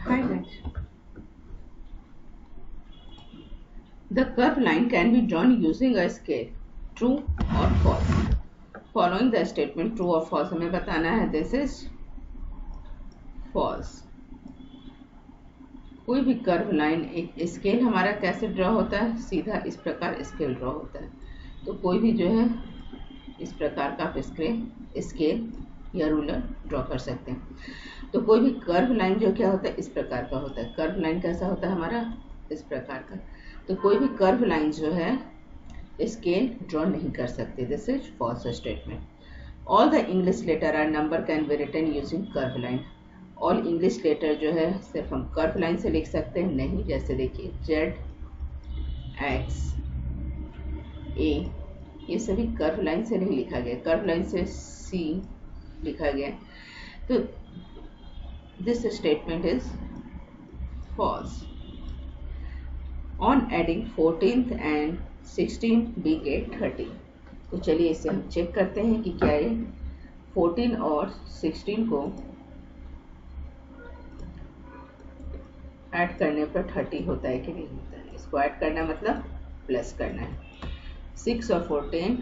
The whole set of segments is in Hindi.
Hi guys. The curved line can be drawn using a scale. True or false? Following the statement true or false हमें बताना है. This is false. कोई भी कर्व लाइन एक स्केल हमारा कैसे ड्रॉ होता है? सीधा इस प्रकार स्केल ड्रॉ होता है. तो कोई भी जो है इस प्रकार का आप स्केल या रूलर ड्रॉ कर सकते हैं. तो कोई भी कर्व लाइन जो क्या होता है इस प्रकार का होता है. कर्व लाइन कैसा होता है हमारा? इस प्रकार का. तो कोई भी कर्व लाइन जो है स्केल ड्रॉ नहीं कर सकते. This is false statement. All the English letter are number can be written using curve line. All English letter जो है सिर्फ हम कर्व लाइन से लिख सकते हैं. नहीं, जैसे देखिए जेड, एक्स, ए, ये सभी कर्व लाइन से नहीं लिखा गया. कर्व लाइन से सी लिखा गया. तो this statement is false. On adding 14th and 16th we get 30. तो चलिए इसे हम चेक करते हैं कि क्या ये 14 और 16 को ऐड करने पर 30 होता है कि नहीं होता है. इसको ऐड करना मतलब प्लस करना है. 6 और 14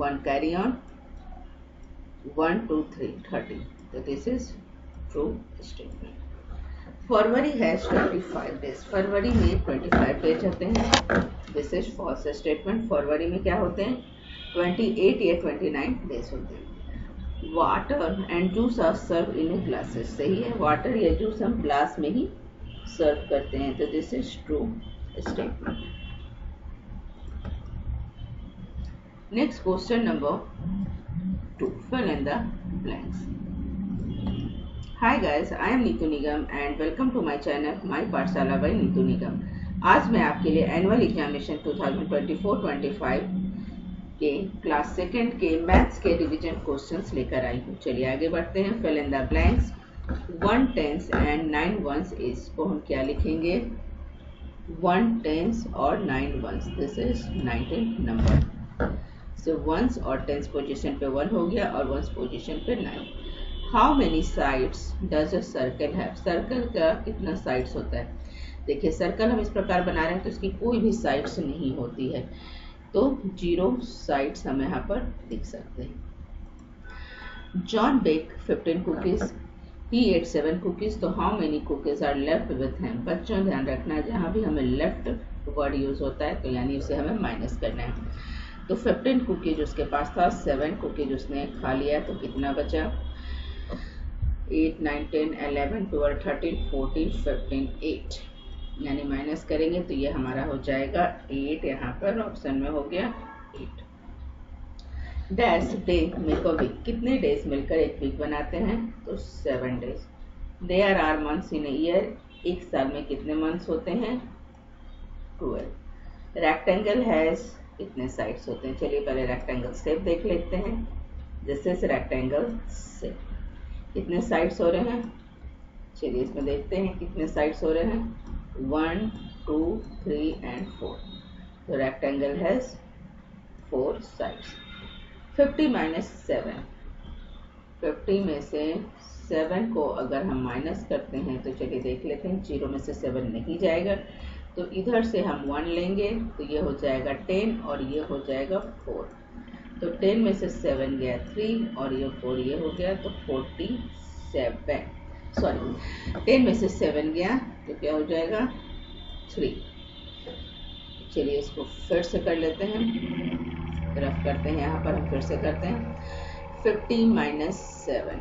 1 कैरी ऑन 1 2 3 30. तो this is true statement. February has 25 days. फरवरी में 25 डेज होते हैं. This is false statement. फरवरी में क्या होते हैं? 28 या 29 डेज होते हैं. Water and juice are serve in glasses. सही है, वाटर या जूस हम ग्लास में ही सर्व करते हैं. तो this is true statement. Next question number 2. fill in the blanks. Hi guys, I am Neetu Nigam and welcome to my channel My Pathshala by Neetu Nigam. आज मैं आपके लिए एनुअल एग्जामिनेशन 2024-25 के क्लास सेकेंड के मैथ्स के रिवीजन क्वेश्चंस लेकर आई हूँ. चलिए आगे बढ़ते हैं. Fill in the blanks. 1 tens and 9 ones is को हम क्या लिखेंगे? 1 टेंस और 9 ones. This is 19 number. So ones और टेंस पोजिशन पे 1 हो गया और वंस पोजिशन पे 9. How many sides does a circle have. Circle का कितना साइड्स होता है? देखिए सर्कल हम इस प्रकार बना रहे हैं तो इसकी कोई भी साइड्स नहीं होती है. तो 0 साइड्स हम यहाँ पर दिख सकते हैं. John bake 15 cookies. He ate 7 cookies. तो how many cookies are left with him. बच्चों ध्यान रखना जहाँ भी हमें लेफ्ट वर्ड यूज होता है तो यानी उसे हमें माइनस करना है. तो 15 कुकीज उसके पास था. 7 कुकीज उसने खा लिया. तो कितना बचा? 8 9 10 11 12 13 14 15 8. यानी माइनस करेंगे तो ये हमारा हो जाएगा 8. यहाँ पर ऑप्शन में हो गया 8. Dash day make a week. कितने डेज मिलकर एक वीक बनाते हैं? तो 7 days. There are months in a year. एक साल में कितने मंथ्स होते हैं? 12. रेक्टेंगल हैज कितने साइड्स होते हैं? चलिए पहले रेक्टेंगल शेप देख लेते हैं. This is rectangle shape. कितने साइड्स हो रहे हैं? चलिए इसमें देखते हैं कितने साइड्स हो रहे हैं. 1 2 3 एंड 4. तो रेक्टेंगल हैज 4 साइड्स. 50 माइनस 7. 50 में से 7 को अगर हम माइनस करते हैं तो चलिए देख लेते हैं. 0 में से 7 नहीं जाएगा तो इधर से हम 1 लेंगे तो ये हो जाएगा 10 और ये हो जाएगा 4. तो 10 में से 7 गया 3 और ये 4 ये हो गया तो 47. सॉरी 10 में से 7 गया तो क्या हो जाएगा? 3. चलिए इसको फिर से कर लेते हैं. रफ करते हैं. यहाँ पर हम फिर से करते हैं. 50 माइनस 7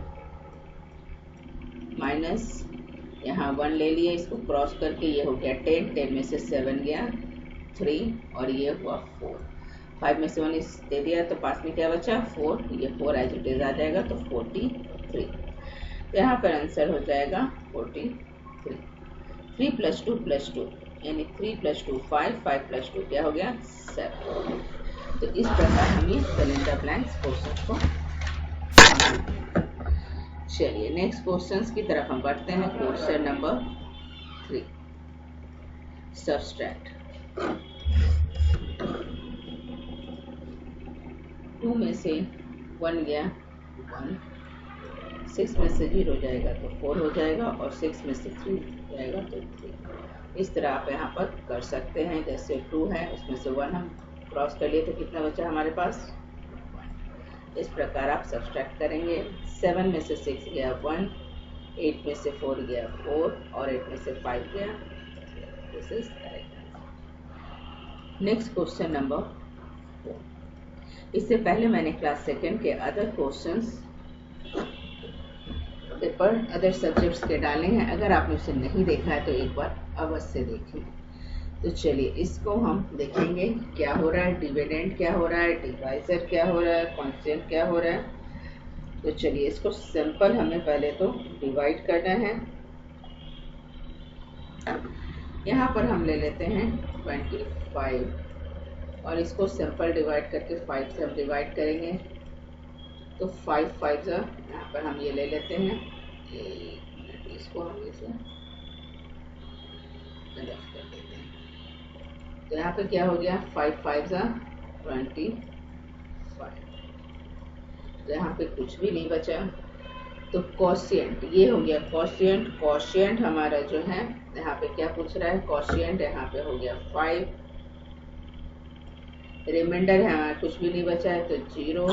माइनस यहाँ 1 ले लिए. इसको क्रॉस करके ये हो गया 10. 10 में से 7 गया 3 और ये हुआ 4. 5 में से 1 दे दिया तो पास में क्या बचा? 4. ये 4 एज इट इज आ जाएगा तो 43. तो यहाँ पर आंसर हो जाएगा 43. 3 + 2 + 2 यानी 3 + 2 5. 5 + 2 क्या हो गया? 7. तो इस प्रकार हम ये fill in the blanks question को. चलिए नेक्स्ट क्वेश्चंस की तरफ हम बढ़ते हैं. Question number 3. सब्सट्रैक्ट. 2 में से 1 गया 1. 6 में से 0 जाएगा तो 4 हो जाएगा और 6 में से 3 जाएगा तो 3। इस तरह आप यहाँ पर कर सकते हैं। जैसे 2 है उसमें से 1 हम क्रॉस कर लिए तो कितना बचा हमारे पास 1। इस प्रकार आप सब्सट्रैक्ट करेंगे। 7 में से 6 गया 1, 8 में से 4 गया 4 और 8 में से 5 गया। This is correct. Next question number 4। इससे पहले मैंने क्लास सेकेंड के other questions paper other subjects के डाले हैं। अगर आपने उसे नहीं देखा है तो एक बार अवश्य देखें। तो चलिए इसको हम देखेंगे क्या हो रहा है, डिविडेंड क्या हो रहा है, डिवाइजर क्या हो रहा है, कांस्टेंट क्या हो रहा है। तो चलिए इसको सिंपल हमें पहले तो डिवाइड करना है। यहाँ पर हम ले लेते हैं 25 और इसको सिंपल डिवाइड करके 5 से हम डिवाइड करेंगे तो 5 5 यहाँ पर हम ये ले लेते हैं। इसको हम इसे रफ कर देते हैं। तो यहाँ पे क्या हो गया 5 5 25। तो यहाँ पे कुछ भी नहीं बचा तो कोशिएंट ये हो गया कोशिएंट। कोशिएंट हमारा जो है यहाँ पे क्या पूछ रहा है, कोशिएंट यहाँ पे हो गया 5। रिमाइंडर है हमारा कुछ भी नहीं बचा है तो 0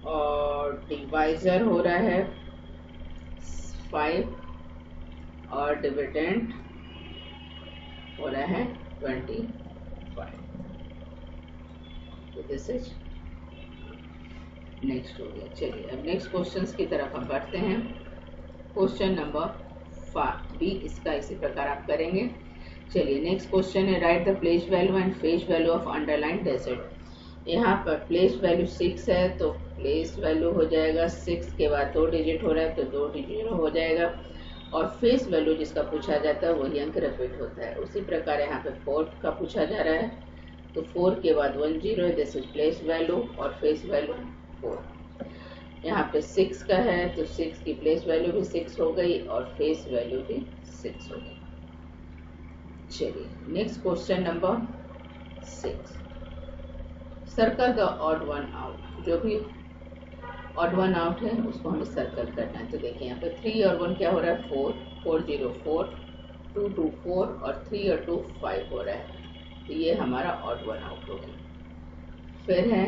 और डिवाइजर हो रहा है 5 और डिविडेंड हो रहा है 25। तो दिस इज नेक्स्ट हो गया। चलिए अब नेक्स्ट क्वेश्चंस की तरफ हम बढ़ते हैं। क्वेश्चन नंबर 5 भी इसका इसी प्रकार आप करेंगे। चलिए नेक्स्ट क्वेश्चन है write the place value and face value of underline digit. यहाँ पर प्लेस वैल्यू 6 है तो प्लेस वैल्यू हो जाएगा 6 के बाद 2 डिजिट हो रहा है तो 2 डिजिट हो जाएगा और फेस वैल्यू जिसका पूछा जाता है वही अंक रिपीट होता है। उसी प्रकार यहाँ पे 4 का पूछा जा रहा है तो 4 के बाद 1 0 है, दिस इज प्लेस वैल्यू और फेस वैल्यू 4। यहाँ पे 6 का है तो 6 की प्लेस वैल्यू भी 6 हो गई और फेस वैल्यू भी 6 हो गई। चलिए next question number 6। Circle the odd one out. जो भी ऑड वन आउट है उसको हमें सर्कल करना है। तो देखिए यहाँ पे 3 और 1 क्या हो रहा है 4 4 0 4 2 2 4 और 3 और 2 5 हो रहा है। तो ये हमारा ऑड वन आउट हो गया। फिर है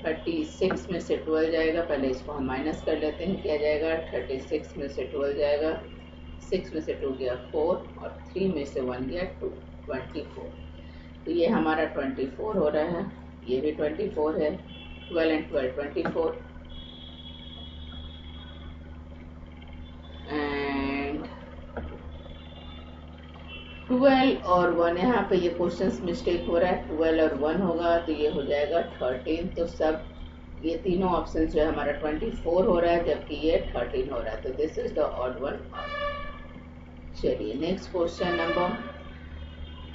36 में से 12 जाएगा। पहले इसको हम माइनस कर लेते हैं। क्या जाएगा 36 में से 12 जाएगा, 6 में से 2 गया 4 और 3 में से 1 गया 2 24। तो ये हमारा 24 हो रहा है, ये भी 24 है। 12 एंड 12 24 एंड 12 और 1 यहाँ पे ये क्वेश्चंस मिस्टेक हो रहा है। 12 और 1 होगा तो ये हो जाएगा 13। तो सब ये तीनों ऑप्शन जो है हमारा 24 हो रहा है जबकि ये 13 हो रहा है। तो this is the odd one. चलिए नेक्स्ट क्वेश्चन नंबर,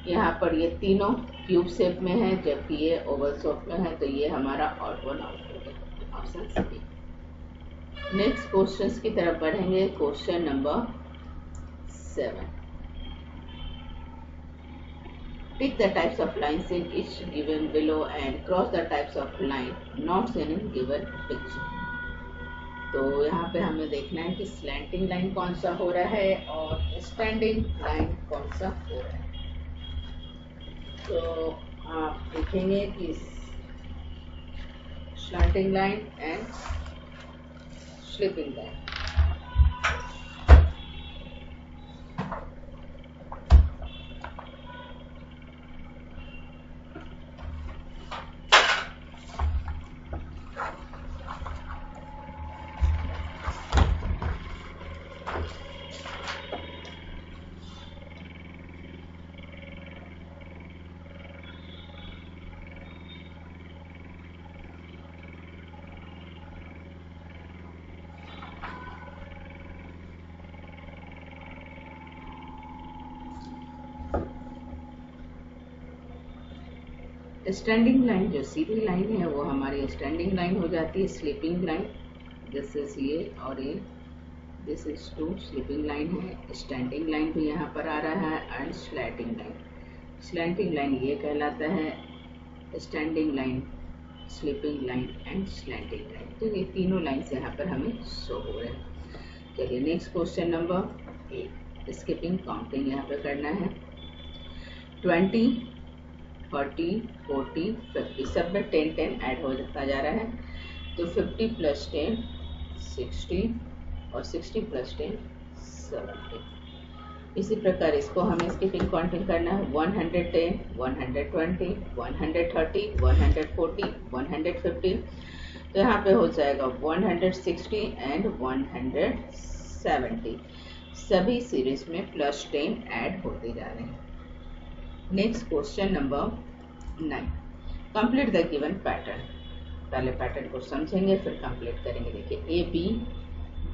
यहाँ पर ये तीनों क्यूब शेप में है जबकि ये ओवल शेप में है तो ये हमारा ऑड वन आउट हो गया, ऑप्शन सी। नेक्स्ट क्वेश्चंस की तरफ बढ़ेंगे। Question number 7। Pick the types of lines in each given below and cross the types of line not seen in given picture। तो यहाँ पे हमें देखना है कि स्लैंटिंग लाइन कौन सा हो रहा है और स्टैंडिंग लाइन कौन सा हो रहा है। तो आप देखेंगे कि slanting line and sleeping line. Standing line जो सीधी लाइन है वो हमारी स्टैंडिंग लाइन हो जाती है। स्लीपिंग लाइन दिस इज ये और ये दिस इज 2 स्लीपिंग लाइन है। स्टैंडिंग लाइन भी यहाँ पर आ रहा है and slanting line. Slanting line ये कहलाता है, standing line sleeping line and slanting line. तो ये तीनों लाइन्स यहाँ पर हमें शो हो रहे हैं। चलिए next question number 8, skipping counting यहाँ पे करना है। 20, 30, 40, 50 सब में 10 10 ऐड होता जा रहा है। तो 50 + 10 60 और 60 + 10 70। इसी प्रकार इसको हमें स्किपिंग काउंटिंग करना है। 110, 120, 130, 140, 150। तो यहाँ पे हो जाएगा 160 एंड 170। सभी सीरीज में +10 ऐड होते जा रहे हैं। Next question number 9, complete the given pattern. पहले पैटर्न को समझेंगे फिर कंप्लीट करेंगे। देखिए AB,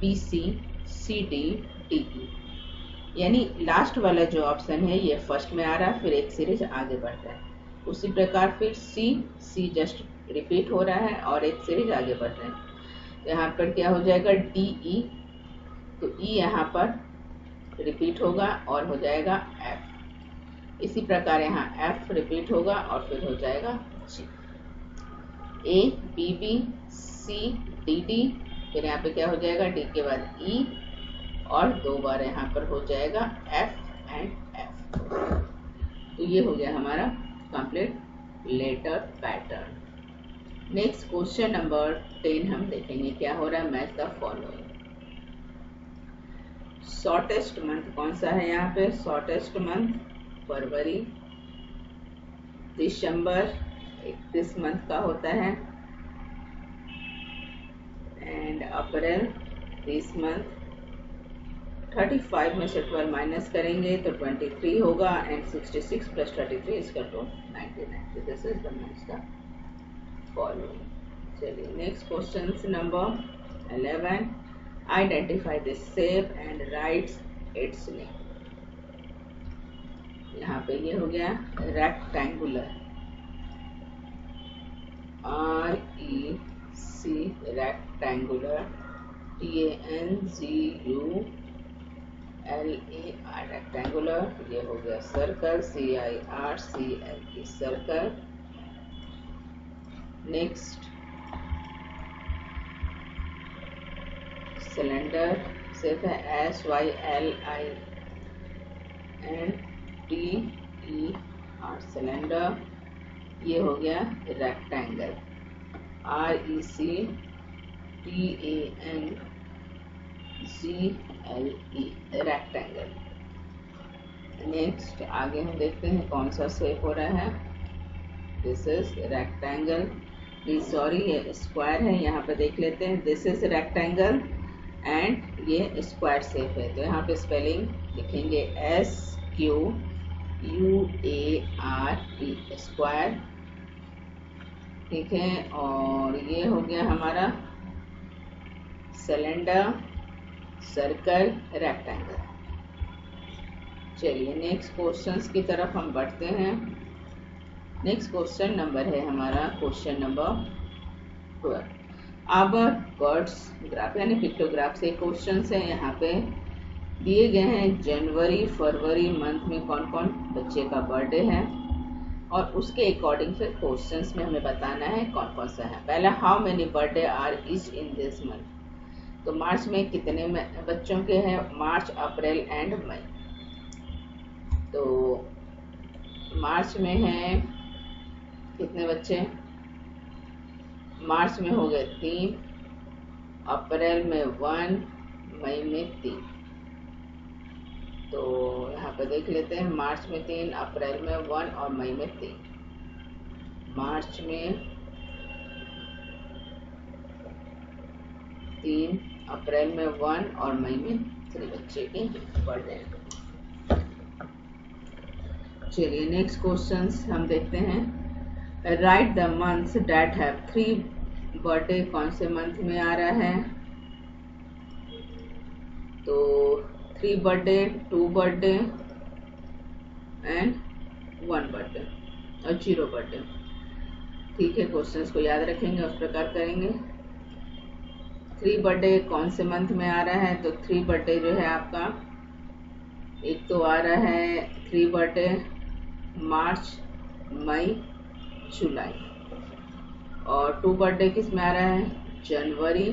BC, CD, DE, यानी लास्ट वाला जो ऑप्शन है ये फर्स्ट में आ रहा है, फिर एक सीरीज आगे बढ़ता है। उसी प्रकार फिर C जस्ट रिपीट हो रहा है और एक सीरीज आगे बढ़ रहा है। यहाँ पर क्या हो जाएगा DE, तो E यहाँ पर रिपीट होगा और हो जाएगा F। इसी प्रकार यहाँ F रिपीट होगा और फिर हो जाएगा G। A, B, B, C, D, D, फिर यहाँ पे क्या हो जाएगा D के बाद E और 2 बार यहाँ पर हो जाएगा F एंड F। तो ये हो गया हमारा complete letter pattern. Next question number 10 हम देखेंगे क्या हो रहा है। Match the following. Shortest month कौन सा है यहाँ पे। शॉर्टेस्ट मंथ फरवरी, दिसंबर 31 मंथ का होता है, एंड अप्रैल 30 मंथ। 35 में से 12 माइनस करेंगे तो 23 होगा, एंड 66 + 33 इसका तो 99। This is the match the following. चलिए next question number 11, identify the shape and writes its name. यहाँ पे ये हो गया rectangular, REC rectangular, TANGULAR rectangular. ये हो गया circle, CIRCLE circle. Next cylinder, सिर्फ है SYLINDER सिलेंडर। ये हो गया रेक्टेंगल, RECTANGLE रेक्टेंगल। नेक्स्ट आगे हम देखते हैं कौन सा शेप हो रहा है। दिस इज रेक्टेंगल, सॉरी ये स्क्वायर है, यहाँ पे देख लेते हैं। दिस इज रेक्टेंगल एंड ये स्क्वायर शेप है। तो यहाँ पे स्पेलिंग लिखेंगे SQUARE स्क्वायर, ठीक है। और ये हो गया हमारा सिलेंडर, सर्कल, रेक्टेंगल। चलिए नेक्स्ट क्वेश्चंस की तरफ हम बढ़ते हैं। नेक्स्ट क्वेश्चन नंबर है हमारा question number 12, our birds graph यानी पिक्टोग्राफ से क्वेश्चन है। यहाँ पे दिए गए हैं जनवरी फरवरी मंथ में कौन कौन बच्चे का बर्थडे है, और उसके अकॉर्डिंग फिर क्वेश्चंस में हमें बताना है कौन कौन सा है। पहला, how many birthday are each in this month. तो मार्च में कितने बच्चों के हैं, मार्च, अप्रैल एंड मई। तो मार्च में हैं कितने बच्चे, मार्च में हो गए 3, अप्रैल में 1, मई में 3। तो यहाँ पे देख लेते हैं, मार्च में 3, अप्रैल में 1 और मई में 3। मार्च में 3, अप्रैल में 1 और मई में 3 बच्चे के बर्थडे। चलिए नेक्स्ट क्वेश्चंस हम देखते हैं। Right the months that have 3 birthday. कौन से मंथ में आ रहा है, तो 3 बर्थडे, 2 बर्थडे एंड 1 बर्थडे और 0 बर्थडे। ठीक है, क्वेश्चंस को याद रखेंगे, उस प्रकार करेंगे। 3 बर्थडे कौन से मंथ में आ रहा है, तो 3 बर्थडे जो है आपका, एक तो आ रहा है 3 बर्थडे मार्च, मई, जुलाई। और 2 बर्थडे किस में आ रहा है, जनवरी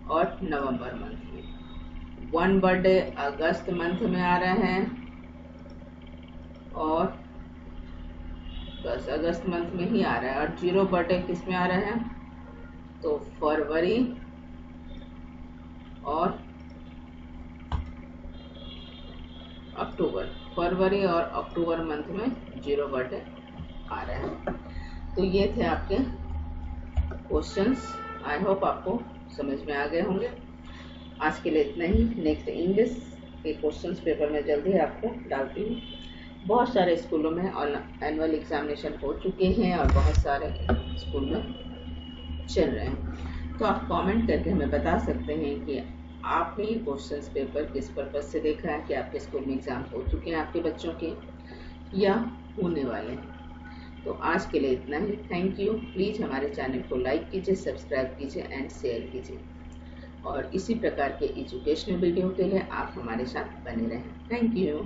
और नवंबर मंथ में। 1 बर्थडे अगस्त मंथ में आ रहा है और बस अगस्त मंथ में ही आ रहा है। और 0 बर्थडे किस में आ रहा है, तो फरवरी और अक्टूबर, फरवरी और अक्टूबर मंथ में 0 बर्थडे आ रहा है। तो ये थे आपके क्वेश्चंस। आई होप आपको समझ में आ गए होंगे। आज के लिए इतना ही। नेक्स्ट इंग्लिश के क्वेश्चंस पेपर में जल्दी आपको डालती हूँ। बहुत सारे स्कूलों में एनुअल एग्जामिनेशन हो चुके हैं और बहुत सारे स्कूल में चल रहे हैं। तो आप कमेंट करके हमें बता सकते हैं कि आपने ये क्वेश्चंस पेपर किस पर्पज से देखा है, कि आपके स्कूल में एग्जाम हो चुके हैं आपके बच्चों के या होने वाले हैं। तो आज के लिए इतना ही। Thank you. प्लीज़ हमारे चैनल को लाइक कीजिए, सब्सक्राइब कीजिए एंड शेयर कीजिए। और इसी प्रकार के एजुकेशनल वीडियो के लिए आप हमारे साथ बने रहें। Thank you.